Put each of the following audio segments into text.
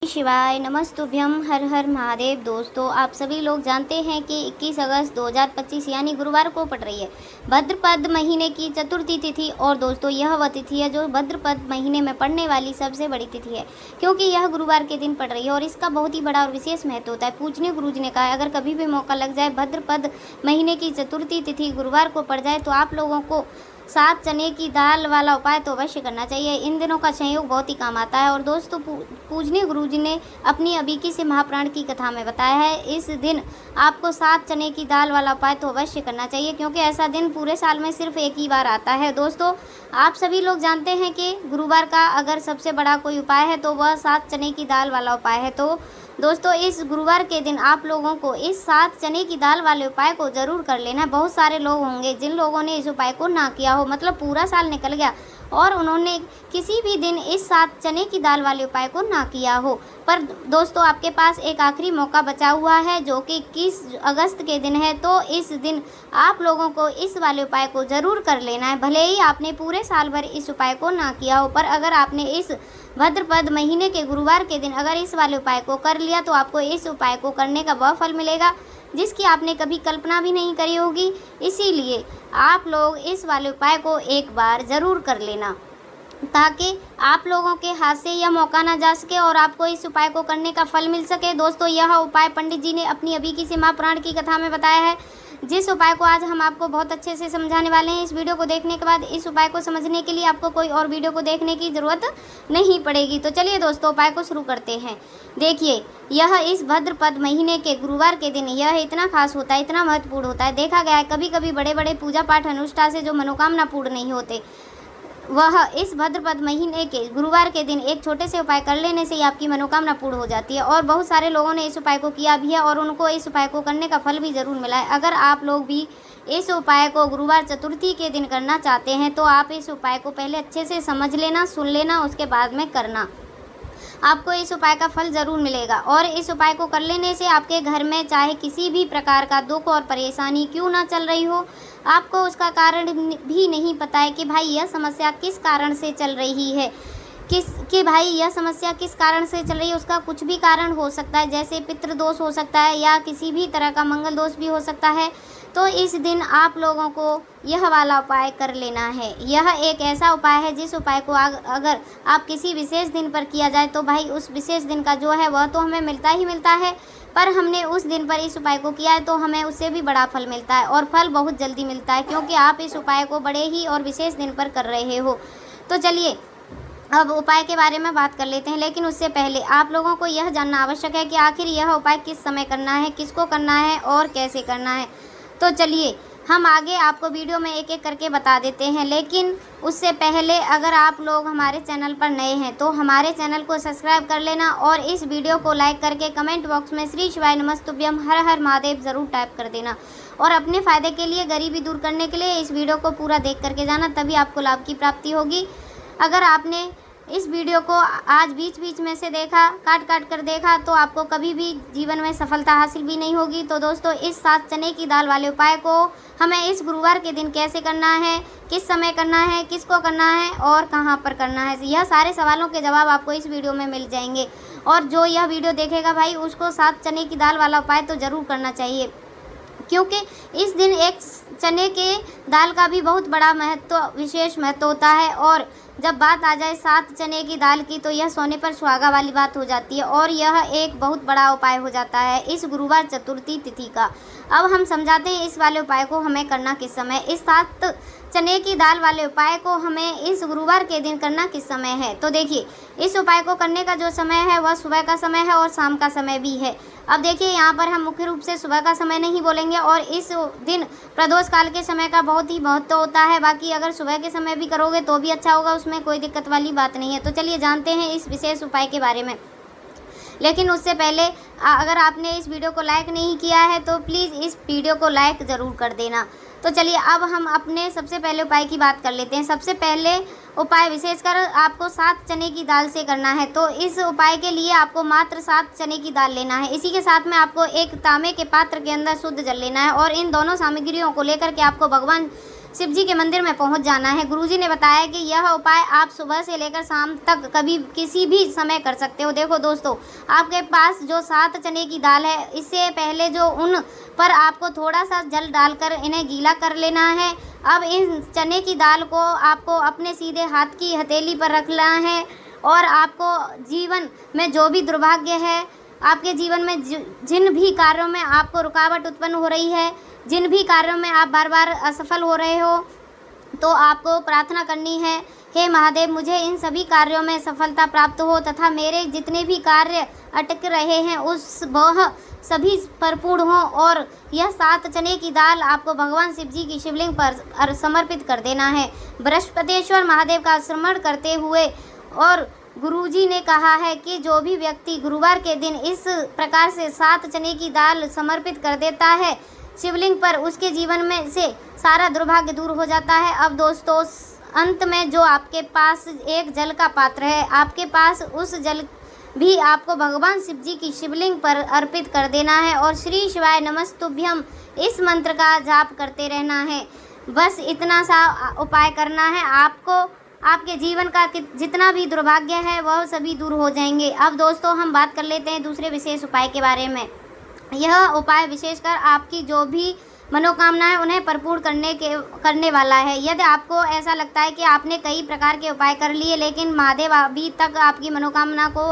शिवाय नमस्तुभ्यम हर हर महादेव। दोस्तों, आप सभी लोग जानते हैं कि 21 अगस्त 2025 यानी गुरुवार को पड़ रही है भाद्रपद महीने की चतुर्थी तिथि। और दोस्तों, यह वह तिथि है जो भाद्रपद महीने में पड़ने वाली सबसे बड़ी तिथि है, क्योंकि यह गुरुवार के दिन पड़ रही है और इसका बहुत ही बड़ा और विशेष महत्व होता है। पूजनीय गुरुज ने कहा है, अगर कभी भी मौका लग जाए, भाद्रपद महीने की चतुर्थी तिथि गुरुवार को पड़ जाए, तो आप लोगों को 7 चने की दाल वाला उपाय तो अवश्य करना चाहिए। इन दिनों का संयोग बहुत ही काम आता है। और दोस्तों, पूजनीय गुरुजी ने अपनी अबीकी से महाप्राण की कथा में बताया है, इस दिन आपको 7 चने की दाल वाला उपाय तो अवश्य करना चाहिए, क्योंकि ऐसा दिन पूरे साल में सिर्फ एक ही बार आता है। दोस्तों, आप सभी लोग जानते हैं कि गुरुवार का अगर सबसे बड़ा कोई उपाय है तो वह 7 चने की दाल वाला उपाय है। तो दोस्तों, इस गुरुवार के दिन आप लोगों को इस 7 चने की दाल वाले उपाय को ज़रूर कर लेना है। बहुत सारे लोग होंगे जिन लोगों ने इस उपाय को ना किया हो, मतलब पूरा साल निकल गया और उन्होंने किसी भी दिन इस 7 चने की दाल वाले उपाय को ना किया हो। पर दोस्तों, आपके पास एक आखिरी मौका बचा हुआ है, जो कि 21 अगस्त के दिन है। तो इस दिन आप लोगों को इस वाले उपाय को ज़रूर कर लेना है। भले ही आपने पूरे साल भर इस उपाय को ना किया हो, पर अगर आपने इस भाद्रपद महीने के गुरुवार के दिन अगर इस वाले उपाय को कर लिया, तो आपको इस उपाय को करने का वह फल मिलेगा जिसकी आपने कभी कल्पना भी नहीं करी होगी। इसीलिए आप लोग इस वाले उपाय को एक बार ज़रूर कर लेना, ताकि आप लोगों के हाथ से यह मौका ना जा सके और आपको इस उपाय को करने का फल मिल सके। दोस्तों, यह उपाय पंडित जी ने अपनी अबीकी से महाप्राण की कथा में बताया है, जिस उपाय को आज हम आपको बहुत अच्छे से समझाने वाले हैं। इस वीडियो को देखने के बाद इस उपाय को समझने के लिए आपको कोई और वीडियो को देखने की ज़रूरत नहीं पड़ेगी। तो चलिए दोस्तों, उपाय को शुरू करते हैं। देखिए, यह इस भाद्रपद महीने के गुरुवार के दिन यह इतना खास होता है, इतना महत्वपूर्ण होता है। देखा गया है कभी कभी बड़े बड़े पूजा पाठ अनुष्ठान से जो मनोकामना पूर्ण नहीं होते, वह इस भाद्रपद महीने के गुरुवार के दिन एक छोटे से उपाय कर लेने से ही आपकी मनोकामना पूर्ण हो जाती है। और बहुत सारे लोगों ने इस उपाय को किया भी है और उनको इस उपाय को करने का फल भी ज़रूर मिला है। अगर आप लोग भी इस उपाय को गुरुवार चतुर्थी के दिन करना चाहते हैं, तो आप इस उपाय को पहले अच्छे से समझ लेना, सुन लेना, उसके बाद में करना। आपको इस उपाय का फल ज़रूर मिलेगा। और इस उपाय को कर लेने से आपके घर में चाहे किसी भी प्रकार का दुख और परेशानी क्यों ना चल रही हो, आपको उसका कारण भी नहीं पता है कि भाई यह समस्या किस कारण से चल रही है, भाई यह समस्या किस कारण से चल रही है, उसका कुछ भी कारण हो सकता है, जैसे पितृदोष हो सकता है या किसी भी तरह का मंगल दोष भी हो सकता है। तो इस दिन आप लोगों को यह वाला उपाय कर लेना है। यह एक ऐसा उपाय है जिस उपाय को अगर आप किसी विशेष दिन पर किया जाए, तो भाई उस विशेष दिन का जो है वह तो हमें मिलता ही मिलता है, पर हमने उस दिन पर इस उपाय को किया है तो हमें उससे भी बड़ा फल मिलता है, और फल बहुत जल्दी मिलता है, क्योंकि आप इस उपाय को बड़े ही और विशेष दिन पर कर रहे हो। तो चलिए अब उपाय के बारे में बात कर लेते हैं, लेकिन उससे पहले आप लोगों को यह जानना आवश्यक है कि आखिर यह उपाय किस समय करना है, किसको करना है और कैसे करना है। तो चलिए हम आगे आपको वीडियो में एक एक करके बता देते हैं, लेकिन उससे पहले अगर आप लोग हमारे चैनल पर नए हैं तो हमारे चैनल को सब्सक्राइब कर लेना और इस वीडियो को लाइक करके कमेंट बॉक्स में श्री शिवाय नमस्तुभ्यम हर हर महादेव ज़रूर टाइप कर देना। और अपने फ़ायदे के लिए, गरीबी दूर करने के लिए इस वीडियो को पूरा देख करके जाना, तभी आपको लाभ की प्राप्ति होगी। अगर आपने इस वीडियो को आज बीच बीच में से देखा, काट काट कर देखा, तो आपको कभी भी जीवन में सफलता हासिल भी नहीं होगी। तो दोस्तों, इस 7 चने की दाल वाले उपाय को हमें इस गुरुवार के दिन कैसे करना है, किस समय करना है, किसको करना है और कहां पर करना है, यह सारे सवालों के जवाब आपको इस वीडियो में मिल जाएंगे। और जो यह वीडियो देखेगा भाई, उसको 7 चने की दाल वाला उपाय तो ज़रूर करना चाहिए, क्योंकि इस दिन एक चने के दाल का भी बहुत बड़ा महत्व, विशेष महत्व होता है। और जब बात आ जाए 7 चने की दाल की, तो यह सोने पर सुहागा वाली बात हो जाती है और यह एक बहुत बड़ा उपाय हो जाता है इस गुरुवार चतुर्थी तिथि का। अब हम समझाते हैं इस वाले उपाय को हमें करना किस समय। इस 7 चने की दाल वाले उपाय को हमें इस गुरुवार के दिन करना किस समय है। तो देखिए, इस उपाय को करने का जो समय है वह सुबह का समय है और शाम का समय भी है। अब देखिए, यहाँ पर हम मुख्य रूप से सुबह का समय नहीं बोलेंगे, और इस दिन प्रदोष काल के समय का बहुत ही महत्व होता है। बाकी अगर सुबह के समय भी करोगे तो भी अच्छा होगा, उसमें कोई दिक्कत वाली बात नहीं है। तो चलिए जानते हैं इस विशेष उपाय के बारे में। लेकिन उससे पहले अगर आपने इस वीडियो को लाइक नहीं किया है तो प्लीज़ इस वीडियो को लाइक ज़रूर कर देना। तो चलिए अब हम अपने सबसे पहले उपाय की बात कर लेते हैं। सबसे पहले उपाय विशेषकर आपको 7 चने की दाल से करना है। तो इस उपाय के लिए आपको मात्र 7 चने की दाल लेना है। इसी के साथ में आपको एक तांबे के पात्र के अंदर शुद्ध जल लेना है और इन दोनों सामग्रियों को लेकर के आपको भगवान शिव जी के मंदिर में पहुंच जाना है। गुरुजी ने बताया कि यह उपाय आप सुबह से लेकर शाम तक कभी किसी भी समय कर सकते हो। देखो दोस्तों, आपके पास जो 7 चने की दाल है, इससे पहले जो उन पर आपको थोड़ा सा जल डालकर इन्हें गीला कर लेना है। अब इन चने की दाल को आपको अपने सीधे हाथ की हथेली पर रखना है और आपको जीवन में जो भी दुर्भाग्य है, आपके जीवन में जिन भी कार्यों में आपको रुकावट उत्पन्न हो रही है, जिन भी कार्यों में आप बार बार असफल हो रहे हो, तो आपको प्रार्थना करनी है, हे महादेव मुझे इन सभी कार्यों में सफलता प्राप्त हो तथा मेरे जितने भी कार्य अटक रहे हैं वह सभी भरपूर हों। और यह 7 चने की दाल आपको भगवान शिव जी की शिवलिंग पर समर्पित कर देना है। बृहस्पतिश्वर महादेव का स्मरण करते हुए और गुरुजी ने कहा है कि जो भी व्यक्ति गुरुवार के दिन इस प्रकार से 7 चने की दाल समर्पित कर देता है शिवलिंग पर, उसके जीवन में से सारा दुर्भाग्य दूर हो जाता है। अब दोस्तों, अंत में जो आपके पास एक जल का पात्र है, आपके पास उस जल भी आपको भगवान शिव जी की शिवलिंग पर अर्पित कर देना है और श्री शिवाय नमस्तुभ्यम इस मंत्र का जाप करते रहना है। बस इतना सा उपाय करना है, आपको आपके जीवन का जितना भी दुर्भाग्य है वह सभी दूर हो जाएंगे। अब दोस्तों, हम बात कर लेते हैं दूसरे विशेष उपाय के बारे में। यह उपाय विशेषकर आपकी जो भी मनोकामना है उन्हें भरपूर करने वाला है। यदि आपको ऐसा लगता है कि आपने कई प्रकार के उपाय कर लिए लेकिन महादेव अभी तक आपकी मनोकामना को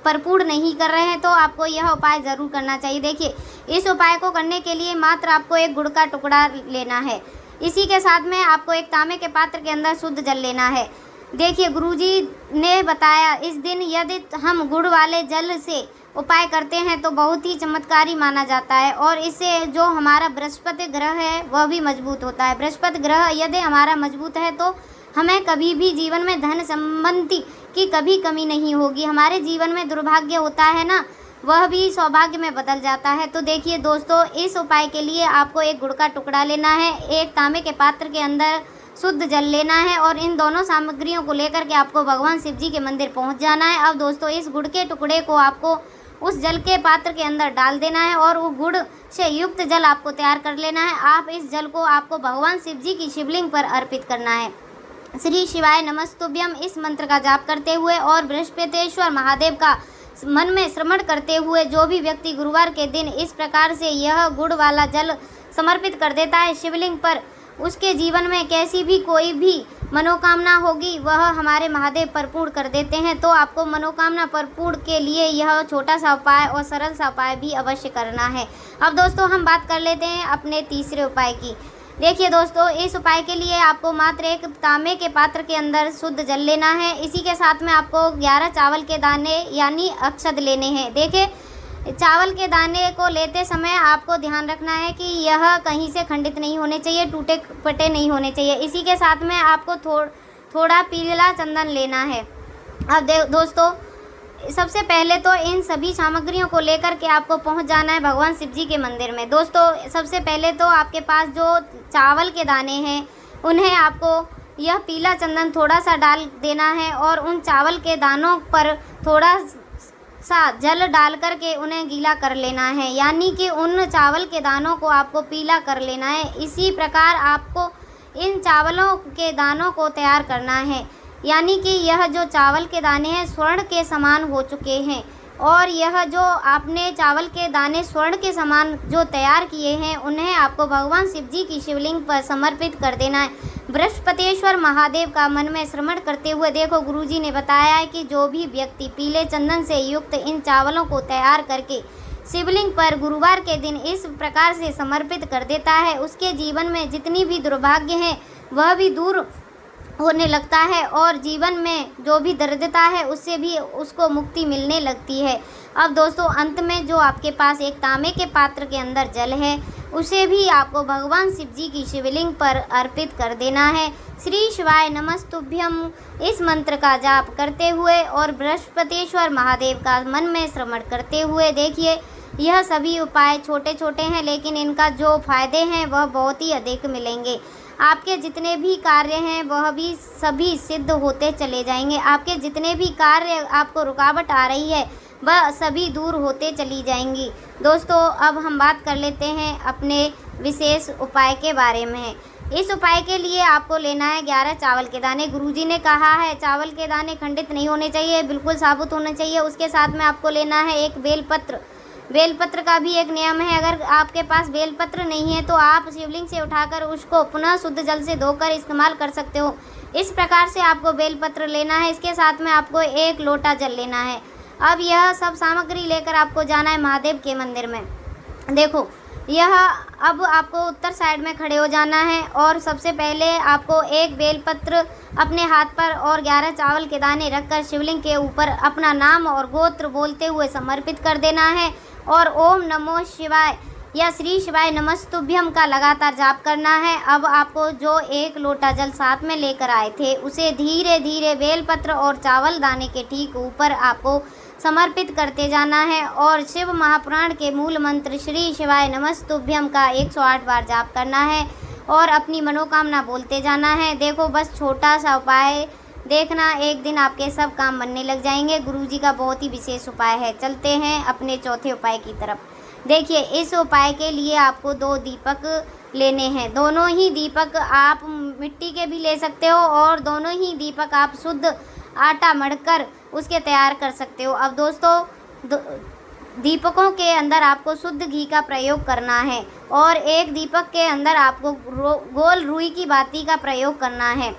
भरपूर नहीं कर रहे हैं, तो आपको यह उपाय ज़रूर करना चाहिए। देखिए, इस उपाय को करने के लिए मात्र आपको एक गुड़ का टुकड़ा लेना है। इसी के साथ में आपको एक तांबे के पात्र के अंदर शुद्ध जल लेना है। देखिए, गुरुजी ने बताया इस दिन यदि हम गुड़ वाले जल से उपाय करते हैं तो बहुत ही चमत्कारी माना जाता है और इससे जो हमारा बृहस्पति ग्रह है वह भी मजबूत होता है। बृहस्पति ग्रह यदि हमारा मजबूत है तो हमें कभी भी जीवन में धन संबंधी की कभी कमी नहीं होगी। हमारे जीवन में दुर्भाग्य होता है ना, वह भी सौभाग्य में बदल जाता है। तो देखिए दोस्तों, इस उपाय के लिए आपको एक गुड़ का टुकड़ा लेना है, एक तांबे के पात्र के अंदर शुद्ध जल लेना है और इन दोनों सामग्रियों को लेकर के आपको भगवान शिव जी के मंदिर पहुंच जाना है। अब दोस्तों, इस गुड़ के टुकड़े को आपको उस जल के पात्र के अंदर डाल देना है और वो गुड़ से युक्त जल आपको तैयार कर लेना है। आप इस जल को आपको भगवान शिव जी की शिवलिंग पर अर्पित करना है। श्री शिवाय नमस्तुभ्यम इस मंत्र का जाप करते हुए और बृहस्पतिश्वर महादेव का मन में श्रवण करते हुए जो भी व्यक्ति गुरुवार के दिन इस प्रकार से यह गुड़ वाला जल समर्पित कर देता है शिवलिंग पर, उसके जीवन में कैसी भी कोई भी मनोकामना होगी वह हमारे महादेव परिपूर्ण कर देते हैं। तो आपको मनोकामना परिपूर्ण के लिए यह छोटा सा उपाय और सरल सा उपाय भी अवश्य करना है। अब दोस्तों, हम बात कर लेते हैं अपने तीसरे उपाय की। देखिए दोस्तों, इस उपाय के लिए आपको मात्र एक तांबे के पात्र के अंदर शुद्ध जल लेना है। इसी के साथ में आपको 11 चावल के दाने यानी अक्षत लेने हैं। देखिए, चावल के दाने को लेते समय आपको ध्यान रखना है कि यह कहीं से खंडित नहीं होने चाहिए, टूटे फटे नहीं होने चाहिए। इसी के साथ में आपको थोड़ा पीला चंदन लेना है। अब दोस्तों, सबसे पहले तो इन सभी सामग्रियों को लेकर के आपको पहुंच जाना है भगवान शिव जी के मंदिर में। दोस्तों, सबसे पहले तो आपके पास जो चावल के दाने हैं उन्हें आपको यह पीला चंदन थोड़ा सा डाल देना है और उन चावल के दानों पर थोड़ा सा जल डाल कर के उन्हें गीला कर लेना है, यानी कि उन चावल के दानों को आपको पीला कर लेना है। इसी प्रकार आपको इन चावलों के दानों को तैयार करना है, यानी कि यह जो चावल के दाने हैं स्वर्ण के समान हो चुके हैं और यह जो आपने चावल के दाने स्वर्ण के समान जो तैयार किए हैं उन्हें आपको भगवान शिव जी की शिवलिंग पर समर्पित कर देना है। बृहस्पतिश्वर महादेव का मन में श्रवण करते हुए देखो, गुरुजी ने बताया है कि जो भी व्यक्ति पीले चंदन से युक्त इन चावलों को तैयार करके शिवलिंग पर गुरुवार के दिन इस प्रकार से समर्पित कर देता है, उसके जीवन में जितनी भी दुर्भाग्य है वह भी दूर होने लगता है और जीवन में जो भी दरिद्रता है उससे भी उसको मुक्ति मिलने लगती है। अब दोस्तों, अंत में जो आपके पास एक तांबे के पात्र के अंदर जल है उसे भी आपको भगवान शिव जी की शिवलिंग पर अर्पित कर देना है। श्री शिवाय नमस्तुभ्यम इस मंत्र का जाप करते हुए और बृहस्पतिश्वर महादेव का मन में श्रवण करते हुए देखिए, यह सभी उपाय छोटे छोटे हैं लेकिन इनका जो फायदे हैं वह बहुत ही अधिक मिलेंगे। आपके जितने भी कार्य हैं वह भी सभी सिद्ध होते चले जाएंगे। आपके जितने भी कार्य आपको रुकावट आ रही है वह सभी दूर होते चली जाएंगी। दोस्तों, अब हम बात कर लेते हैं अपने विशेष उपाय के बारे में। इस उपाय के लिए आपको लेना है 11 चावल के दाने। गुरुजी ने कहा है चावल के दाने खंडित नहीं होने चाहिए, बिल्कुल साबुत होने चाहिए। उसके साथ में आपको लेना है एक बेलपत्र। बेलपत्र का भी एक नियम है, अगर आपके पास बेलपत्र नहीं है तो आप शिवलिंग से उठाकर उसको पुनः शुद्ध जल से धोकर इस्तेमाल कर सकते हो। इस प्रकार से आपको बेलपत्र लेना है। इसके साथ में आपको 1 लोटा जल लेना है। अब यह सब सामग्री लेकर आपको जाना है महादेव के मंदिर में। देखो यह अब आपको उत्तर साइड में खड़े हो जाना है और सबसे पहले आपको एक बेलपत्र अपने हाथ पर और 11 चावल के दाने रखकर शिवलिंग के ऊपर अपना नाम और गोत्र बोलते हुए समर्पित कर देना है और ओम नमो शिवाय या श्री शिवाय नमस्तुभ्यम का लगातार जाप करना है। अब आपको जो 1 लोटा जल साथ में लेकर आए थे उसे धीरे धीरे बेलपत्र और चावल दाने के ठीक ऊपर आपको समर्पित करते जाना है और शिव महापुराण के मूल मंत्र श्री शिवाय नमस्तुभ्यम का 108 बार जाप करना है और अपनी मनोकामना बोलते जाना है। देखो बस छोटा सा उपाय, देखना एक दिन आपके सब काम बनने लग जाएंगे। गुरुजी का बहुत ही विशेष उपाय है। चलते हैं अपने चौथे उपाय की तरफ। देखिए इस उपाय के लिए आपको 2 दीपक लेने हैं। दोनों ही दीपक आप मिट्टी के भी ले सकते हो और दोनों ही दीपक आप शुद्ध आटा मढ़कर उसके तैयार कर सकते हो। अब दोस्तों दीपकों के अंदर आपको शुद्ध घी का प्रयोग करना है और एक दीपक के अंदर आपको गोल रुई की बाती का प्रयोग करना है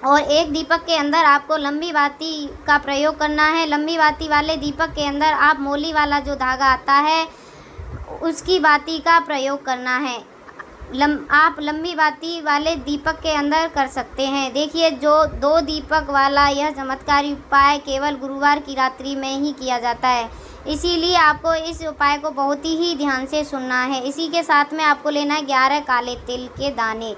और एक दीपक के अंदर आपको लंबी बाती का प्रयोग करना है। लंबी बाती वाले दीपक के अंदर आप मोली वाला जो धागा आता है उसकी बाती का प्रयोग करना है। आप लंबी बाती वाले दीपक के अंदर कर सकते हैं। देखिए जो 2 दीपक वाला यह चमत्कारी उपाय केवल गुरुवार की रात्रि में ही किया जाता है, इसीलिए आपको इस उपाय को बहुत ही ध्यान से सुनना है। इसी के साथ में आपको लेना है 11 काले तिल के दाने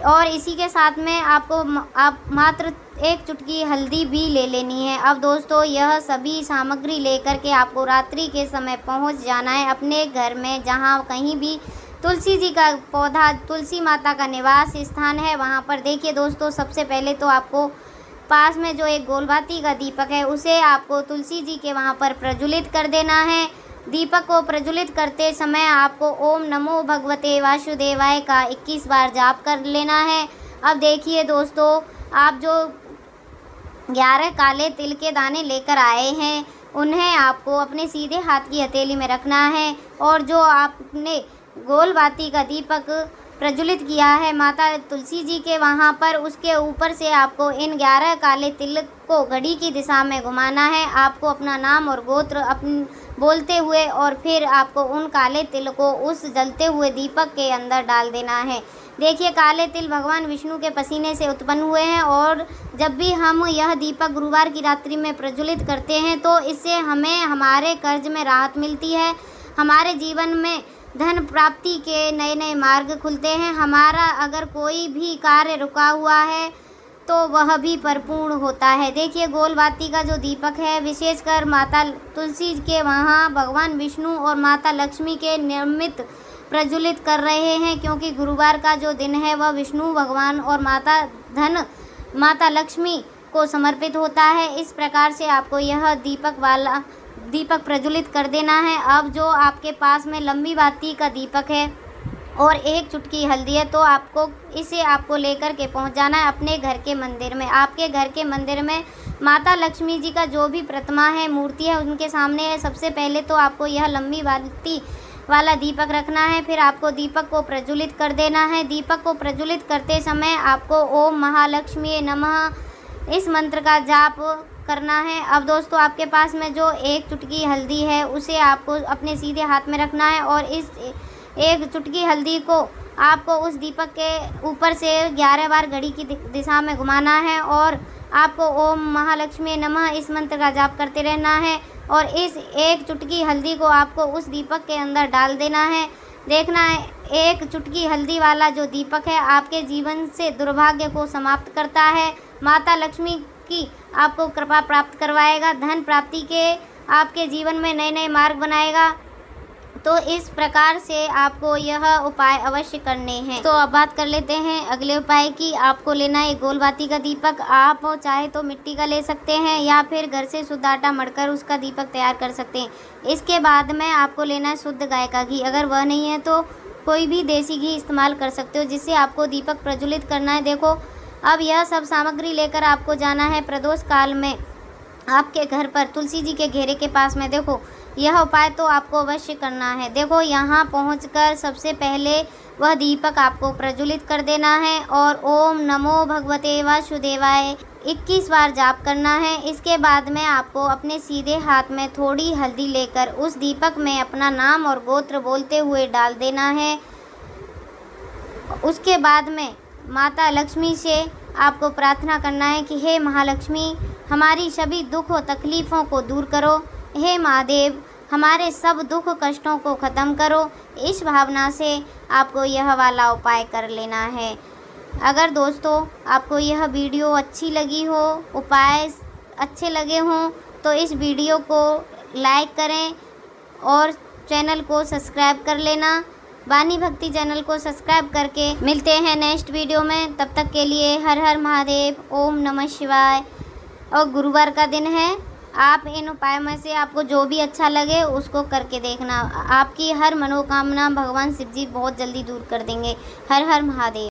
और इसी के साथ में आपको मात्र 1 चुटकी हल्दी भी ले लेनी है। अब दोस्तों यह सभी सामग्री लेकर के आपको रात्रि के समय पहुंच जाना है अपने घर में, जहां कहीं भी तुलसी जी का पौधा, तुलसी माता का निवास स्थान है वहाँ पर। देखिए दोस्तों सबसे पहले तो आपको पास में जो एक गोलबाती का दीपक है उसे आपको तुलसी जी के वहाँ पर प्रज्वलित कर देना है। दीपक को प्रज्वलित करते समय आपको ओम नमो भगवते वासुदेवाय का 21 बार जाप कर लेना है। अब देखिए दोस्तों आप जो 11 काले तिल के दाने लेकर आए हैं उन्हें आपको अपने सीधे हाथ की हथेली में रखना है और जो आपने गोल बाती का दीपक प्रज्वलित किया है माता तुलसी जी के वहाँ पर, उसके ऊपर से आपको इन 11 काले तिल को घड़ी की दिशा में घुमाना है। आपको अपना नाम और गोत्र बोलते हुए और फिर आपको उन काले तिल को उस जलते हुए दीपक के अंदर डाल देना है। देखिए काले तिल भगवान विष्णु के पसीने से उत्पन्न हुए हैं और जब भी हम यह दीपक गुरुवार की रात्रि में प्रज्वलित करते हैं तो इससे हमें हमारे कर्ज में राहत मिलती है, हमारे जीवन में धन प्राप्ति के नए नए मार्ग खुलते हैं, हमारा अगर कोई भी कार्य रुका हुआ है तो वह भी परिपूर्ण होता है। देखिए गोलबाती का जो दीपक है विशेषकर माता तुलसी के वहाँ भगवान विष्णु और माता लक्ष्मी के नियमित प्रज्वलित कर रहे हैं, क्योंकि गुरुवार का जो दिन है वह विष्णु भगवान और माता लक्ष्मी को समर्पित होता है। इस प्रकार से आपको यह दीपक प्रज्वलित कर देना है। अब जो आपके पास में लंबी बाती का दीपक है और 1 चुटकी हल्दी है तो आपको लेकर के पहुंच जाना है अपने घर के मंदिर में। आपके घर के मंदिर में माता लक्ष्मी जी का जो भी प्रतिमा है, मूर्ति है, उनके सामने सबसे पहले तो आपको यह लंबी बाती वाला दीपक रखना है। फिर आपको दीपक को प्रज्वलित कर देना है। दीपक को प्रज्वलित करते समय आपको ओम महालक्ष्मी नमः इस मंत्र का जाप करना है। अब दोस्तों आपके पास में जो 1 चुटकी हल्दी है उसे आपको अपने सीधे हाथ में रखना है और इस 1 चुटकी हल्दी को आपको उस दीपक के ऊपर से 11 बार घड़ी की दिशा में घुमाना है और आपको ओम महालक्ष्मी नमः इस मंत्र का जाप करते रहना है और इस 1 चुटकी हल्दी को आपको उस दीपक के अंदर डाल देना है। देखना है 1 चुटकी हल्दी वाला जो दीपक है आपके जीवन से दुर्भाग्य को समाप्त करता है, माता लक्ष्मी की आपको कृपा प्राप्त करवाएगा, धन प्राप्ति के आपके जीवन में नए नए मार्ग बनाएगा। तो इस प्रकार से आपको यह उपाय अवश्य करने हैं। तो अब बात कर लेते हैं अगले उपाय की। आपको लेना है गोलबाती का दीपक। आप चाहे तो मिट्टी का ले सकते हैं या फिर घर से शुद्ध आटा मढ़कर उसका दीपक तैयार कर सकते हैं। इसके बाद में आपको लेना है शुद्ध गाय का घी। अगर वह नहीं है तो कोई भी देसी घी इस्तेमाल कर सकते हो जिससे आपको दीपक प्रज्वलित करना है। देखो अब यह सब सामग्री लेकर आपको जाना है प्रदोष काल में आपके घर पर तुलसी जी के घेरे के पास में। देखो यह उपाय तो आपको अवश्य करना है। देखो यहाँ पहुँचकर सबसे पहले वह दीपक आपको प्रज्वलित कर देना है और ओम नमो भगवते वासुदेवाय 21 बार जाप करना है। इसके बाद में आपको अपने सीधे हाथ में थोड़ी हल्दी लेकर उस दीपक में अपना नाम और गोत्र बोलते हुए डाल देना है। उसके बाद में माता लक्ष्मी से आपको प्रार्थना करना है कि हे महालक्ष्मी, हमारी सभी दुख और तकलीफ़ों को दूर करो। हे महादेव, हमारे सब दुख कष्टों को ख़त्म करो। इस भावना से आपको यह वाला उपाय कर लेना है। अगर दोस्तों आपको यह वीडियो अच्छी लगी हो, उपाय अच्छे लगे हों, तो इस वीडियो को लाइक करें और चैनल को सब्सक्राइब कर लेना। वाणी भक्ति चैनल को सब्सक्राइब करके मिलते हैं नेक्स्ट वीडियो में। तब तक के लिए हर हर महादेव, ओम नमः शिवाय। और गुरुवार का दिन है, आप इन उपायों में से आपको जो भी अच्छा लगे उसको करके देखना। आपकी हर मनोकामना भगवान शिव जी बहुत जल्दी दूर कर देंगे। हर हर महादेव।